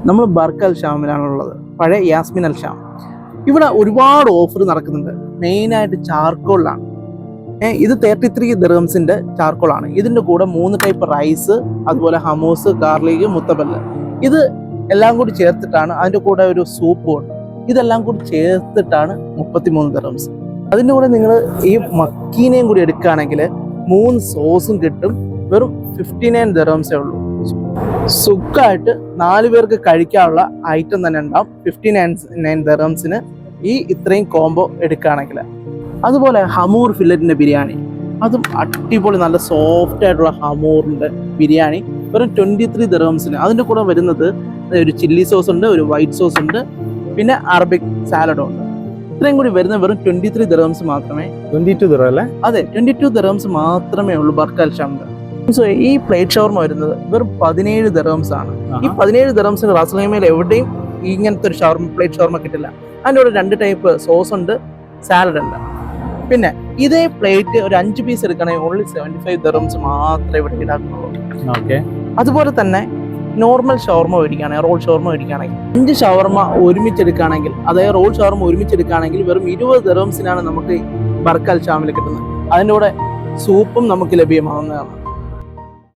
നമ്മൾ ബർക്ക് അൽ ഷാമിലാണുള്ളത്, പഴയ Yasmin al Sham. ഇവിടെ ഒരുപാട് ഓഫർ നടക്കുന്നുണ്ട്, മെയിനായിട്ട് ചാർക്കോളിലാണ്. ഇത് 33 ദിർഹംസിന്റെ ചാർക്കോളാണ്. ഇതിന്റെ കൂടെ 3 ടൈപ്പ് റൈസ്, അതുപോലെ ഹമൂസ്, ഗാർലിക്, മുത്തബല്ല്, ഇത് എല്ലാം കൂടി ചേർത്തിട്ടാണ്. അതിന്റെ കൂടെ ഒരു സൂപ്പും ഉണ്ട്. ഇതെല്ലാം കൂടി ചേർത്തിട്ടാണ് 33 ദിർഹംസ്. അതിന്റെ കൂടെ നിങ്ങൾ ഈ മക്കീനയും കൂടി എടുക്കുകയാണെങ്കിൽ 3 സോസും കിട്ടും. വെറും 59 ദിർഹംസേ ഉള്ളൂ. സുഖമായിട്ട് 4 പേർക്ക് കഴിക്കാനുള്ള ഐറ്റം തന്നെ ഉണ്ടാവും 59 ദിർഹംസിന് ഈ ഇത്രയും കോംബോ എടുക്കുകയാണെങ്കിൽ. അതുപോലെ ഹമൂർ ഫില്ലറ്റിന്റെ ബിരിയാണി, അതും അടിപൊളി നല്ല സോഫ്റ്റ് ആയിട്ടുള്ള ഹമൂറിന്റെ ബിരിയാണി വെറും 23 ദിർഹംസിന്. അതിന്റെ കൂടെ വരുന്നത് ഒരു ചില്ലി സോസ് ഉണ്ട്, ഒരു വൈറ്റ് സോസ് ഉണ്ട്, പിന്നെ അറബിക് സാലഡും ഉണ്ട്. ഇത്രയും കൂടി വരുന്ന വെറും 23 ദിർഹംസ് മാത്രമേ. 22 ദിർഹം അല്ലേ? അതെ, 22 ദിർഹംസ് മാത്രമേ ഉള്ളൂ ബർക്ക് അൽ ഷാമിൽ. ഈ പ്ലേറ്റ് ഷവർമ വരുന്നത് വെറും 17 ദിർഹംസ് ആണ്. ഈ 17 ദിർഹംസിന് റാസ് അൽ ഖൈമയിൽ എവിടെയും ഇങ്ങനത്തെ ഒരു പ്ലേറ്റ് ഷവർമ കിട്ടില്ല. അതിൻ്റെ കൂടെ 2 ടൈപ്പ് സോസ് ഉണ്ട്, സാലഡ് ഉണ്ട്. പിന്നെ ഇതേ പ്ലേറ്റ് ഒരു 5 പീസ് എടുക്കണമെങ്കിൽ ഓൺലി 75 ദിർഹംസ് മാത്രമേ ഇവിടെ ഈടാക്കുന്നുള്ളൂ. അതുപോലെ തന്നെ നോർമൽ ഷവർമ മേടിക്കുകയാണെങ്കിൽ, റോൾ ഷവർമ മേടിക്കുകയാണെങ്കിൽ 5 ഷവർമ ഒരുമിച്ചെടുക്കുകയാണെങ്കിൽ, അതായത് റോൾ ഷവർമ ഒരുമിച്ചെടുക്കുകയാണെങ്കിൽ വെറും 20 ദിർഹംസിനാണ് നമുക്ക് ബർക്ക് അൽ ഷാമിൽ കിട്ടുന്നത്. അതിൻ്റെ കൂടെ സൂപ്പും നമുക്ക് ലഭ്യമാകുന്നതാണ്.